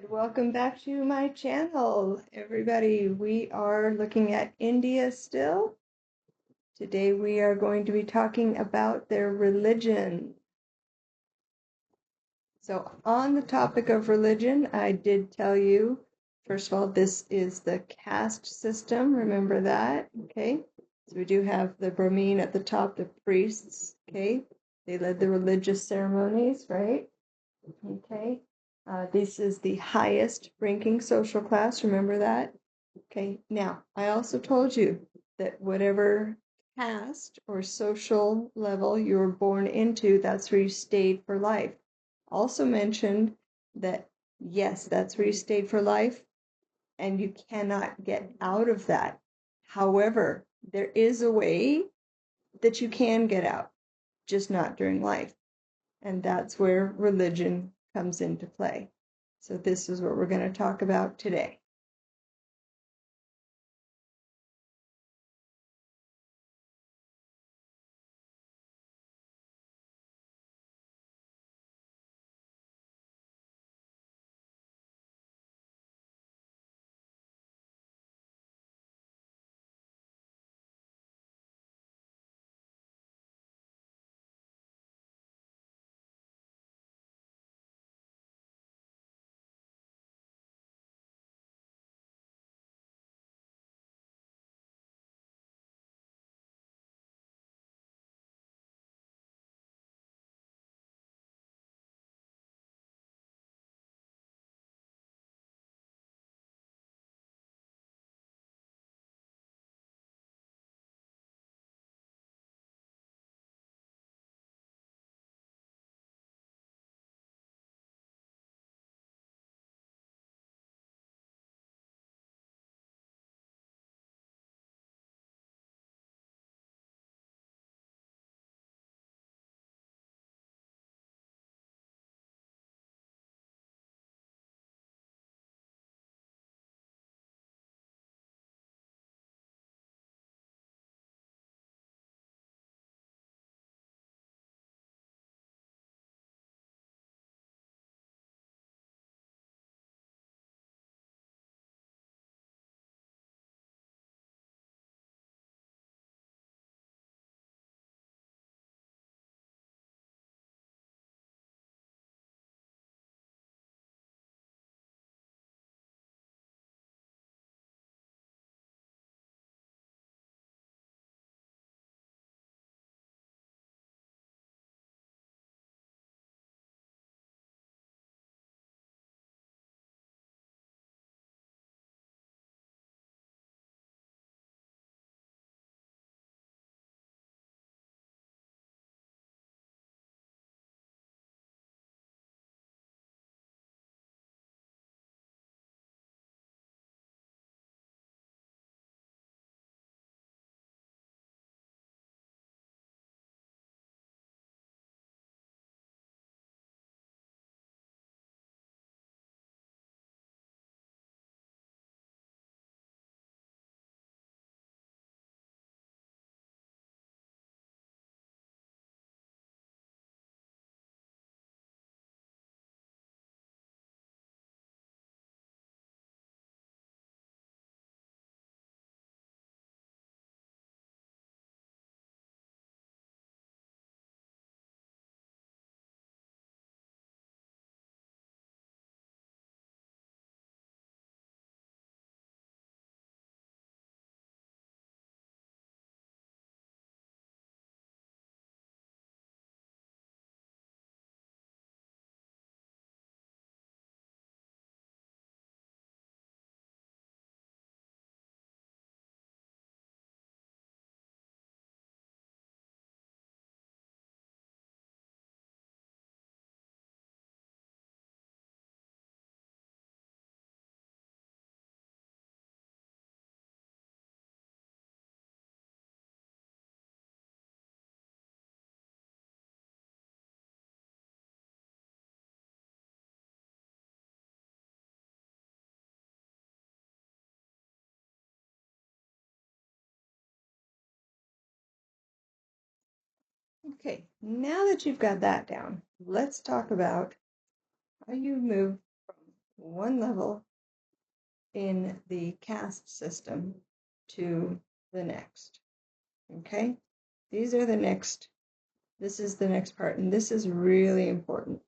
And welcome back to my channel, everybody. We are looking at India still. Today we are going to be talking about their religion. So on the topic of religion, I did tell you, first of all, this is the caste system. Remember that, okay? So we do have the Brahmin at the top, the priests, okay? They led the religious ceremonies, right? Okay. This is the highest ranking social class. Remember that? Okay. Now, I also told you that whatever caste or social level you were born into, that's where you stayed for life. Also mentioned that, yes, that's where you stayed for life, and you cannot get out of that. However, there is a way that you can get out, just not during life. And that's where religion comes into play. So this is what we're going to talk about today. Okay, now that you've got that down, let's talk about how you move from one level in the caste system to the next. Okay? These are the next, this is the next part, and this is really important.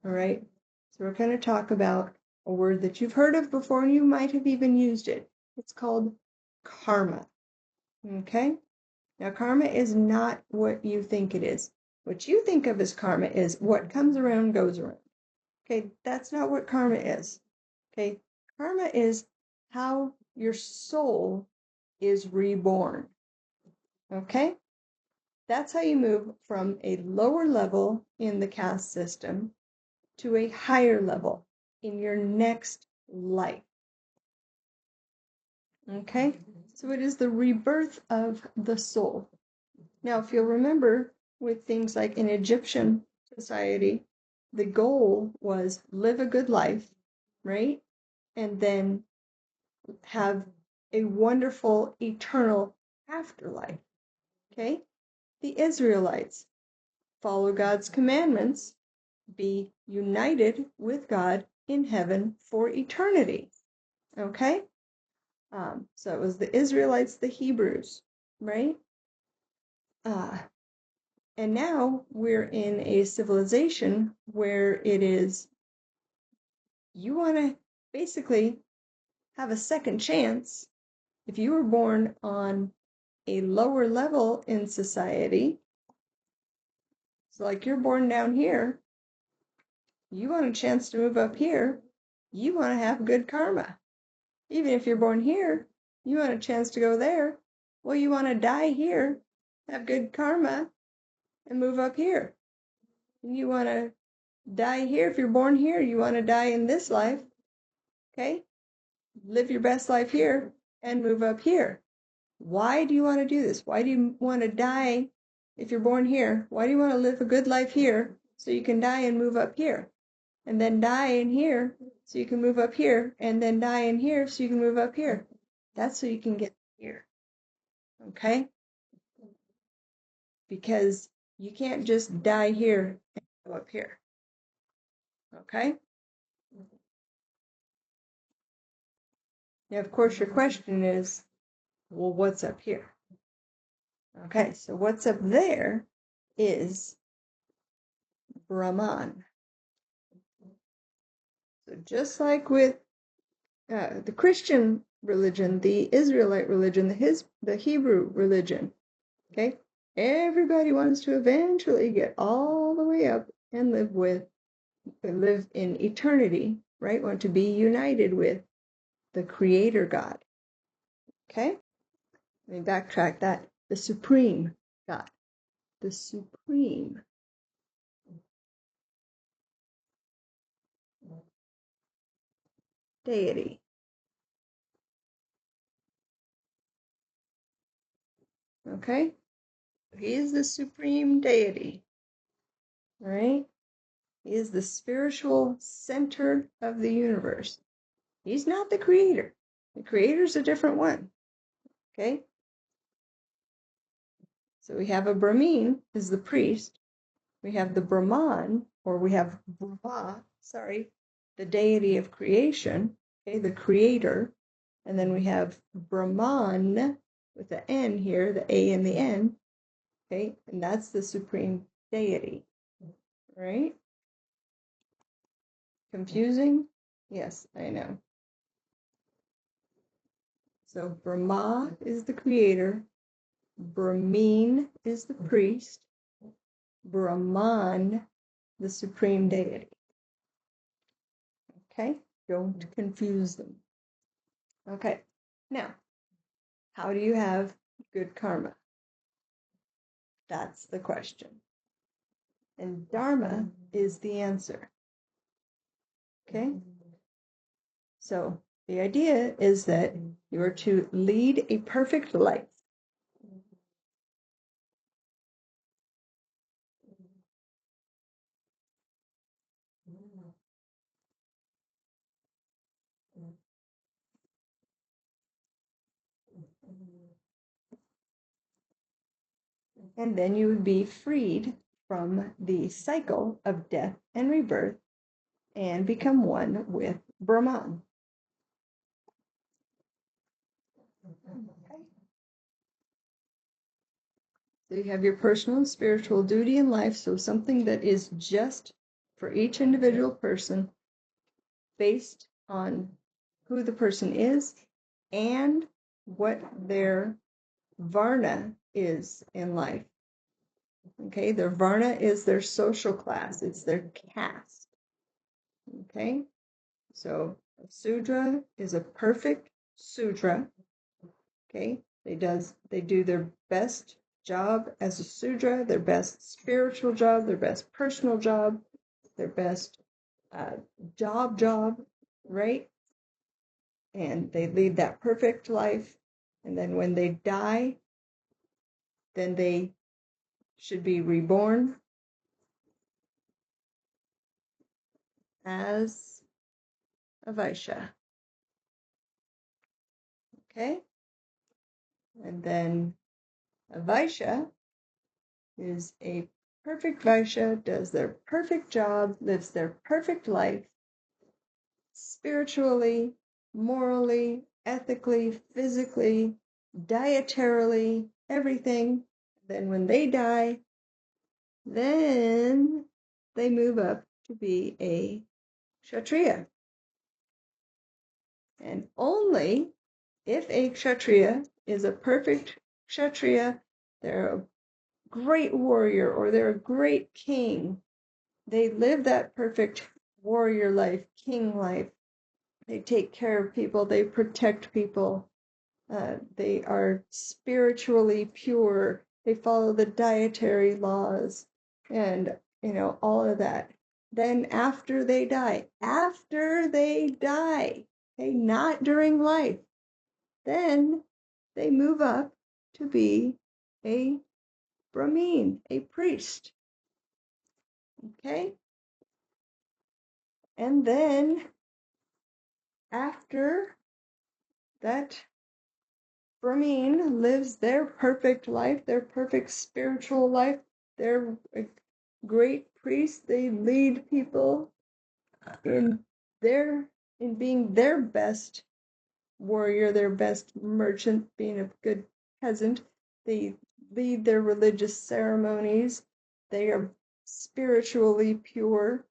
All right? So we're going to talk about a word that you've heard of before, and you might have even used it. It's called karma. Okay? Now, karma is not what you think it is. What you think of as karma is what comes around goes around. Okay? That's not what karma is. Okay? Karma is how your soul is reborn. Okay? That's how you move from a lower level in the caste system to a higher level in your next life. Okay? So it is the rebirth of the soul. Now, if you'll remember, with things like in Egyptian society, the goal was live a good life, right? And then have a wonderful eternal afterlife. Okay? The Israelites follow God's commandments, be united with God in heaven for eternity. Okay? So it was the Israelites, the Hebrews, right? And now we're in a civilization where it is, you want to basically have a second chance. If you were born on a lower level in society, so like you're born down here, you want a chance to move up here, you want to have good karma. Even if you're born here, you want a chance to go there. Well, you want to die here, have good karma, and move up here. And you want to die here. If you're born here, you want to die in this life. Okay? Live your best life here and move up here. Why do you want to do this? Why do you want to die if you're born here? Why do you want to live a good life here so you can die and move up here? And then die in here so you can move up here, and then die in here so you can move up here. That's so you can get here. Okay? Because you can't just die here and go up here. Okay? Now, of course, your question is, well, what's up here? Okay, so what's up there is Brahman. So just like with the Christian religion, the Israelite religion, the Hebrew religion, okay, everybody wants to eventually get all the way up and live in eternity, right? Want to be united with the Creator God. Okay, let me backtrack that. The Supreme God, the Supreme Deity. Okay, he is the Supreme Deity, right? He is the spiritual center of the universe. He's not the creator. The creator's a different one. Okay? So we have a Brahmin, is the priest. We have the Brahman, or we have Brahma, the deity of creation, okay, the creator. And then we have Brahman with the N here, the A and the N, okay? And that's the supreme deity, right? Confusing? Yes, I know. So Brahma is the creator, Brahmin is the priest, Brahman, the supreme deity. Okay? Don't confuse them. Okay. Now, how do you have good karma? That's the question. And Dharma is the answer. Okay? So, the idea is that you are to lead a perfect life. And then you would be freed from the cycle of death and rebirth and become one with Brahman. Okay. So you have your personal and spiritual duty in life, so something that is just for each individual person based on who the person is and what their varna is in life. Okay, their varna is their social class, it's their caste. Okay, so a Sudra is a perfect Sudra. Okay, they do their best job as a Sudra, their best spiritual job, their best personal job, their best job, right? And they lead that perfect life. And then when they die, then they should be reborn as a Vaishya. Okay? And then a Vaishya is a perfect Vaishya, does their perfect job, lives their perfect life, spiritually, morally, ethically, physically, dietarily, everything. Then when they die, then they move up to be a Kshatriya. And only if a Kshatriya is a perfect Kshatriya, they're a great warrior or they're a great king, they live that perfect warrior life, king life. They take care of people, they protect people, they are spiritually pure, they follow the dietary laws, and all of that. Then after they die, okay, not during life, then they move up to be a Brahmin, a priest. Okay? And then after that Brahmin lives their perfect life, their perfect spiritual life, they're a great priest, they lead people in being their best warrior, their best merchant, being a good peasant. They lead their religious ceremonies. They are spiritually pure.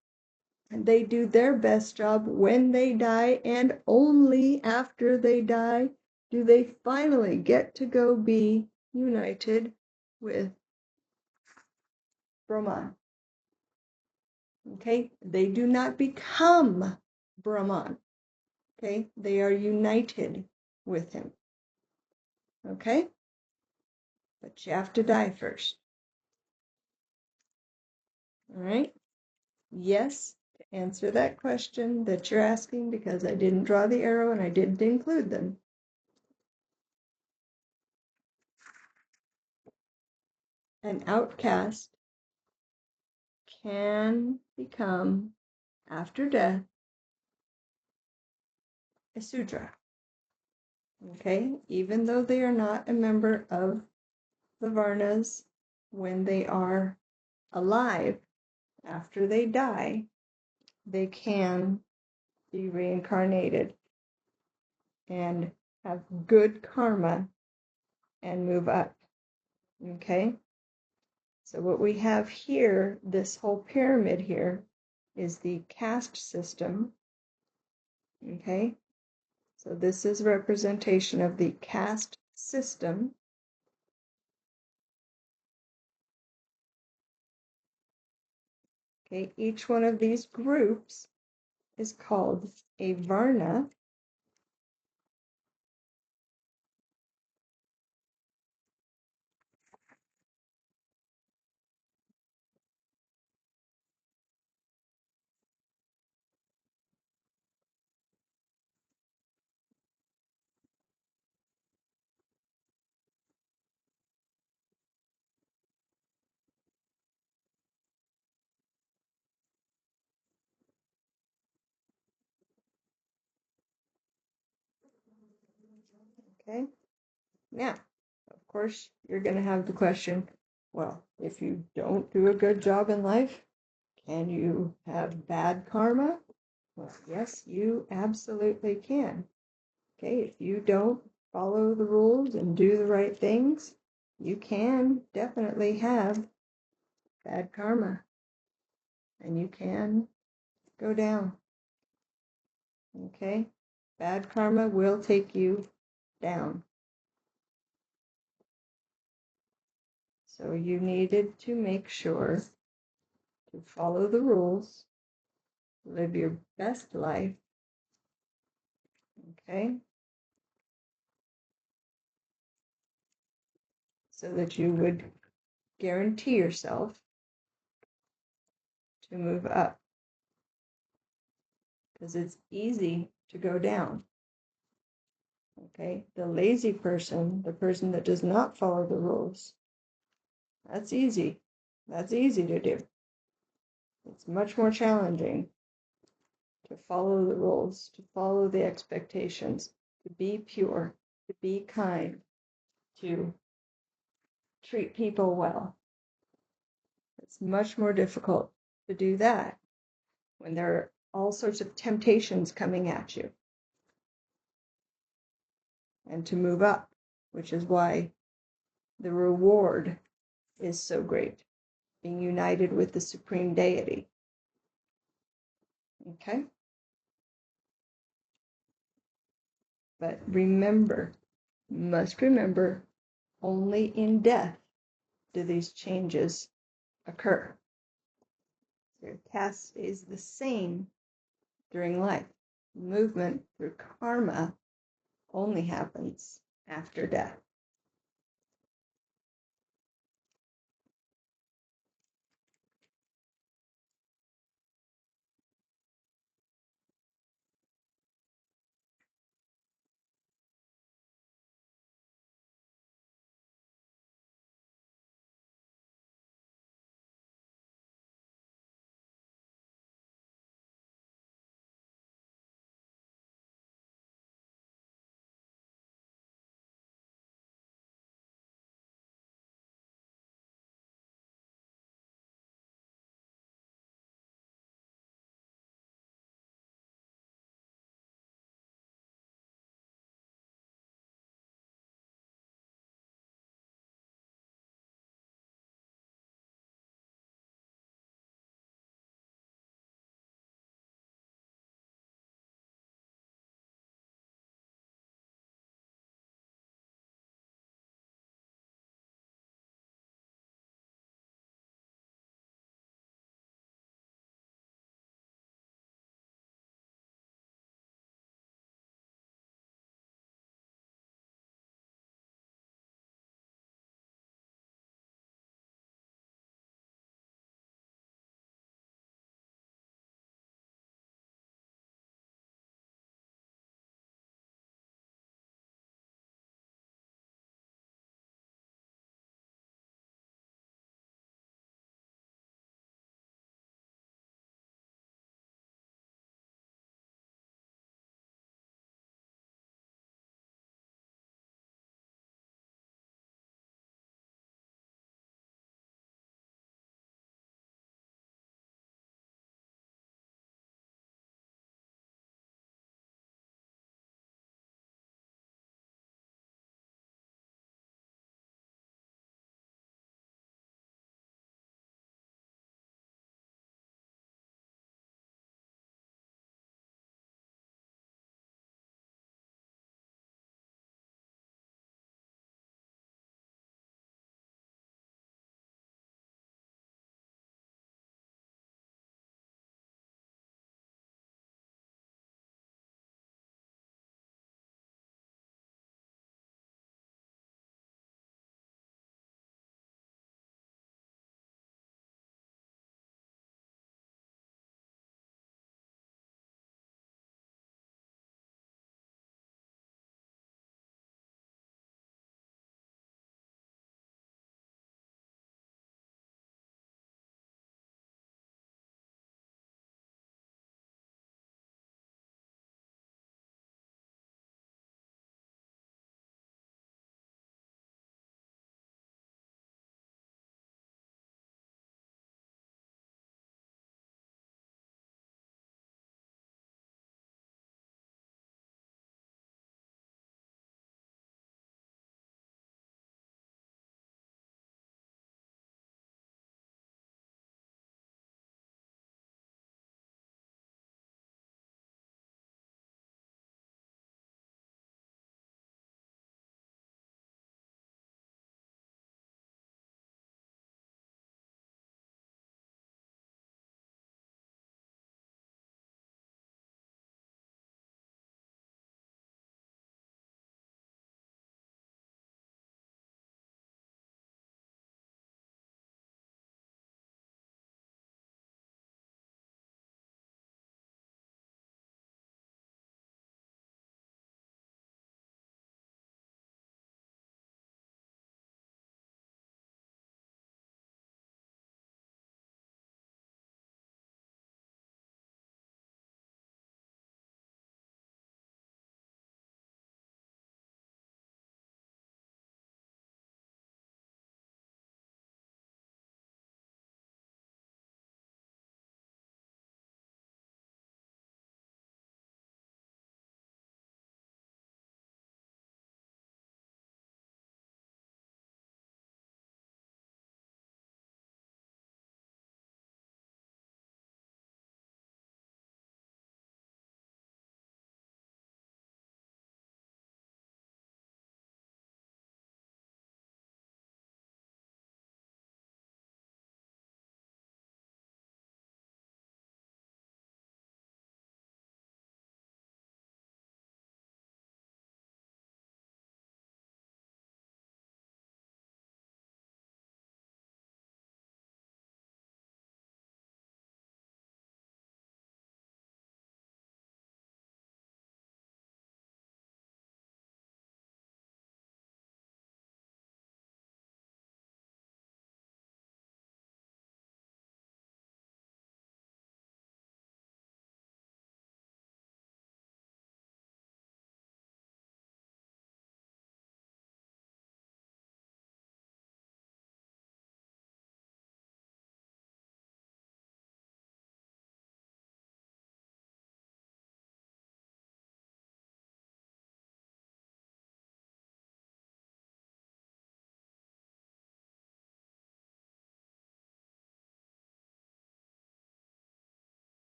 And they do their best job when they die, and only after they die do they finally get to go be united with Brahman. Okay? They do not become Brahman. Okay? They are united with him. Okay? But you have to die first. All right? Yes, to answer that question that you're asking, because I didn't draw the arrow and I didn't include them. An outcast can become, after death, a Sudra. Okay? Even though they are not a member of the Varnas when they are alive, after they die, they can be reincarnated and have good karma and move up. Okay? So what we have here, this whole pyramid here, is the caste system. Okay? So this is representation of the caste system. Okay, each one of these groups is called a Varna. Okay, now, of course, you're going to have the question, well, if you don't do a good job in life, can you have bad karma? Well, yes, you absolutely can. Okay, if you don't follow the rules and do the right things, you can definitely have bad karma and you can go down. Okay, bad karma will take you down. So you needed to make sure to follow the rules, live your best life, okay? So that you would guarantee yourself to move up. Because it's easy to go down. Okay? The lazy person, the person that does not follow the rules, that's easy. That's easy to do. It's much more challenging to follow the rules, to follow the expectations, to be pure, to be kind, to treat people well. It's much more difficult to do that when there are all sorts of temptations coming at you. And to move up, which is why the reward is so great, being united with the Supreme Deity. Okay? But remember, must remember, only in death do these changes occur. Your caste stays the same during life. Movement through karma only happens after death.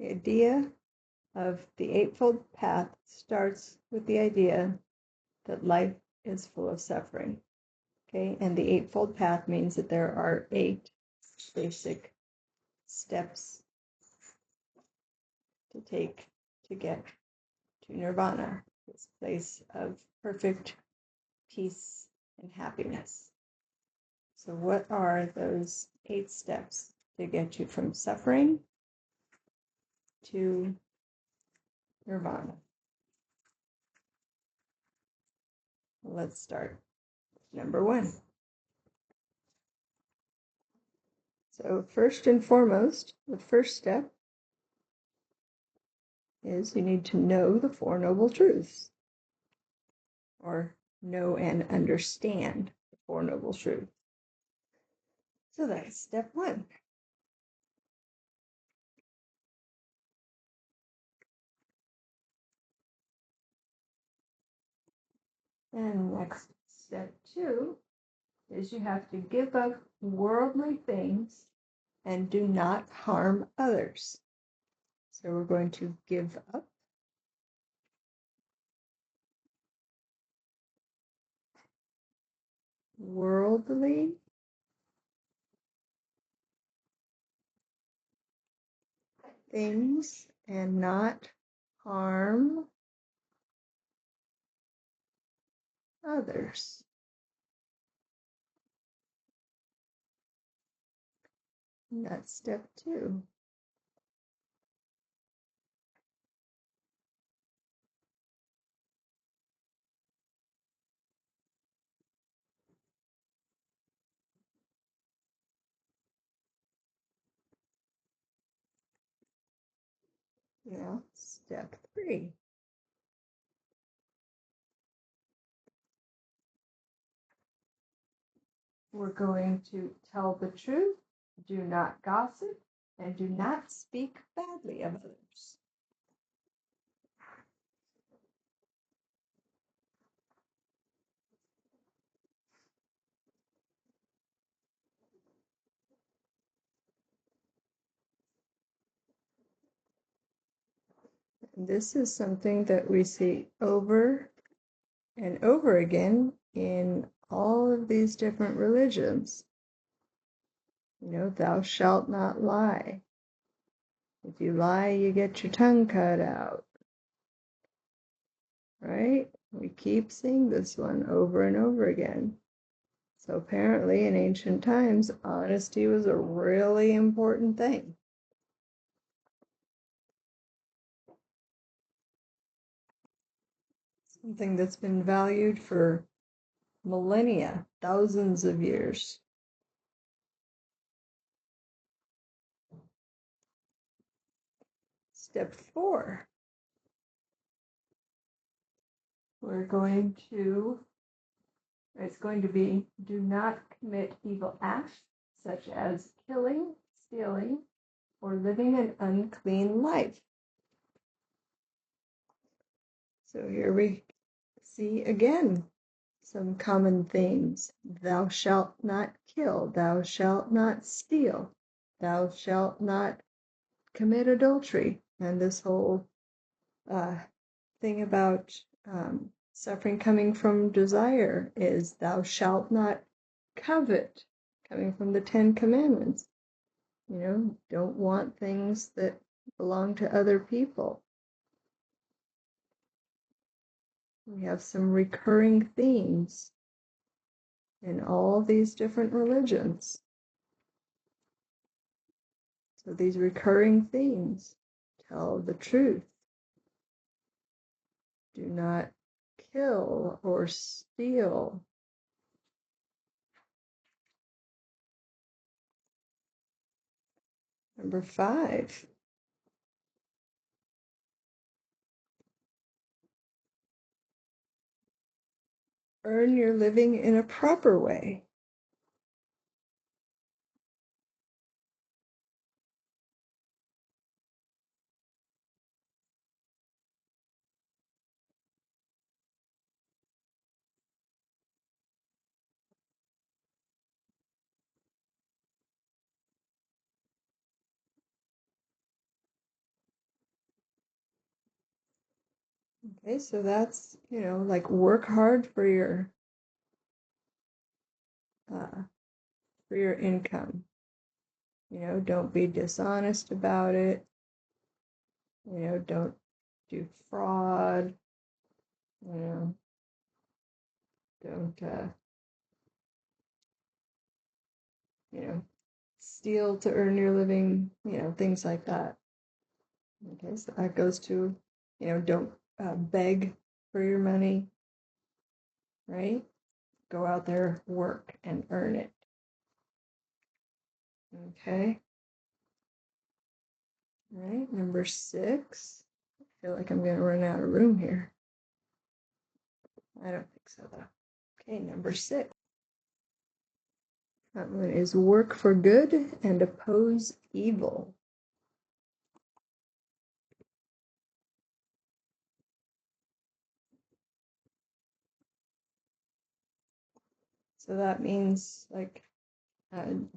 The idea of the Eightfold Path starts with the idea that life is full of suffering. Okay, and the Eightfold Path means that there are 8 basic steps to take to get to nirvana, this place of perfect peace and happiness. So what are those 8 steps to get you from suffering to nirvana? Let's start. Number 1. So first and foremost, the first step is you need to know the Four Noble Truths, or know and understand the Four Noble Truths. So that's step 1. And next, step 2 is you have to give up worldly things and do not harm others. So we're going to give up worldly things and not harm others. And that's step 2. Now, step 3. We're going to tell the truth, do not gossip, and do not speak badly of others. And this is something that we see over and over again in all of these different religions. You know, thou shalt not lie. If you lie, you get your tongue cut out. Right? We keep seeing this one over and over again. So apparently in ancient times, honesty was a really important thing. Something that's been valued for millennia, thousands of years. Step 4. It's going to be, do not commit evil acts, such as killing, stealing, or living an unclean life. So here we see again some common themes. Thou shalt not kill, thou shalt not steal, thou shalt not commit adultery, and this whole thing about suffering coming from desire is thou shalt not covet, coming from the 10 Commandments. You know, don't want things that belong to other people. We have some recurring themes in all these different religions. So these recurring themes: tell the truth, do not kill or steal, number 5, earn your living in a proper way. Okay, so that's, like work hard for your income. Don't be dishonest about it. Don't do fraud. Don't steal to earn your living, things like that. Okay, so that goes to, don't beg for your money, right? Go out there, work, and earn it. Okay. All right, number 6. I feel like I'm going to run out of room here. I don't think so, though. Okay, number 6. That one is work for good and oppose evil. So that means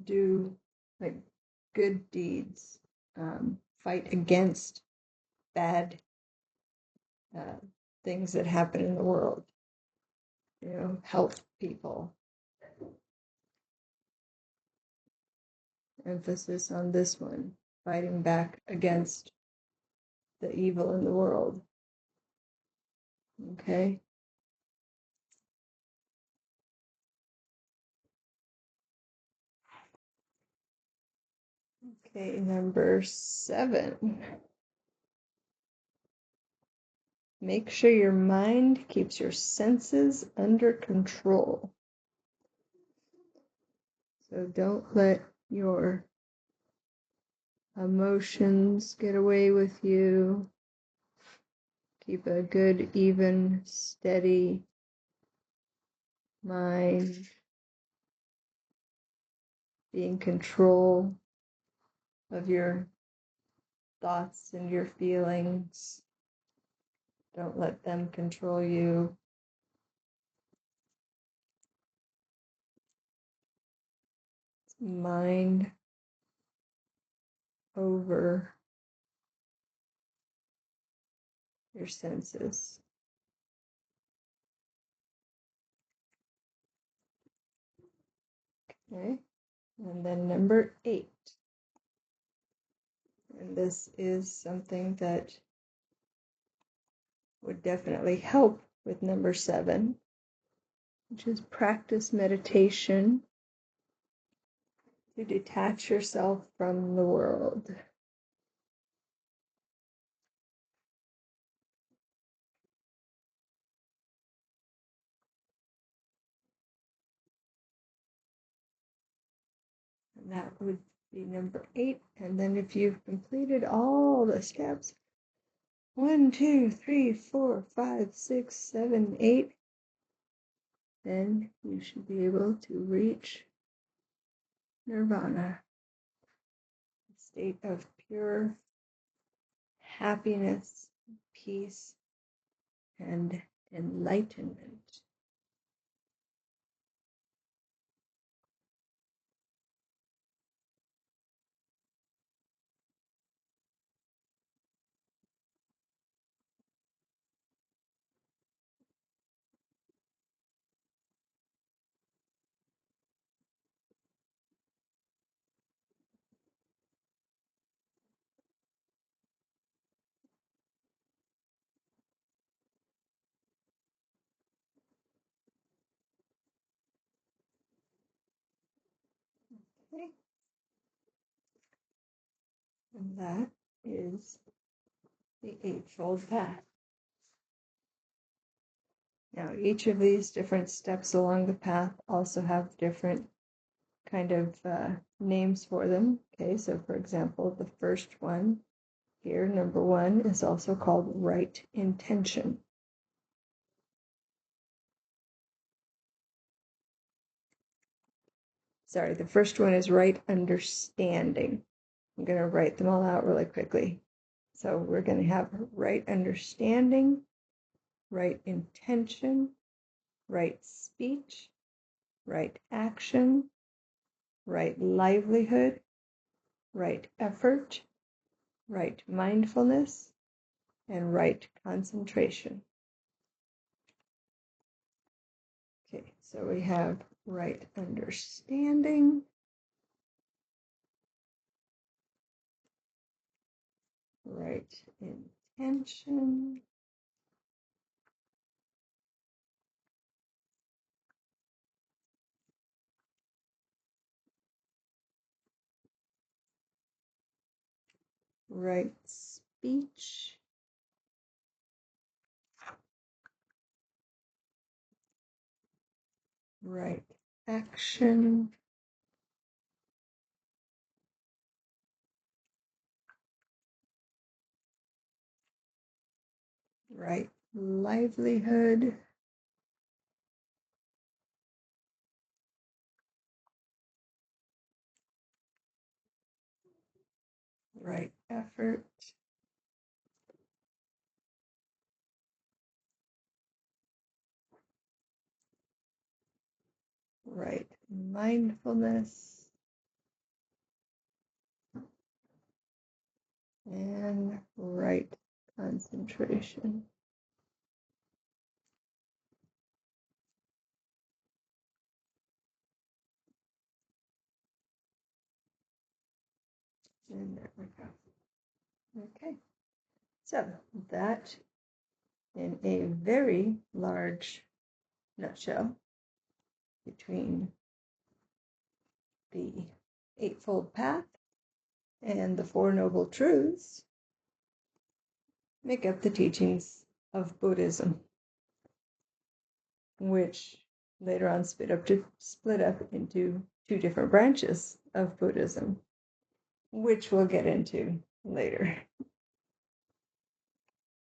do like good deeds, fight against bad things that happen in the world, help people. Emphasis on this one, fighting back against the evil in the world. Okay. Okay, number 7. Make sure your mind keeps your senses under control. So don't let your emotions get away with you. Keep a good, even, steady mind. Be in control of your thoughts and your feelings. Don't let them control you. Mind over your senses. Okay, and then number 8. And this is something that would definitely help with number 7, which is practice meditation to detach yourself from the world. And that would be number 8. And then if you've completed all the steps, 1, 2, 3, 4, 5, 6, 7, 8, then you should be able to reach nirvana, a state of pure happiness, peace, and enlightenment. Okay. And that is the Eightfold Path. Now, each of these different steps along the path also have different kind of names for them. Okay, so for example, the first one here, number 1, is also called right intention. Sorry, the first one is right understanding. I'm going to write them all out really quickly. So we're going to have right understanding, right intention, right speech, right action, right livelihood, right effort, right mindfulness, and right concentration. Okay, so we have right understanding, right intention, right speech, right action, right livelihood, right effort, right mindfulness, and right concentration. And there we go. Okay, so that in a very large nutshell between the Eightfold Path and the Four Noble Truths make up the teachings of Buddhism, which later on split up into two different branches of Buddhism, which we'll get into later.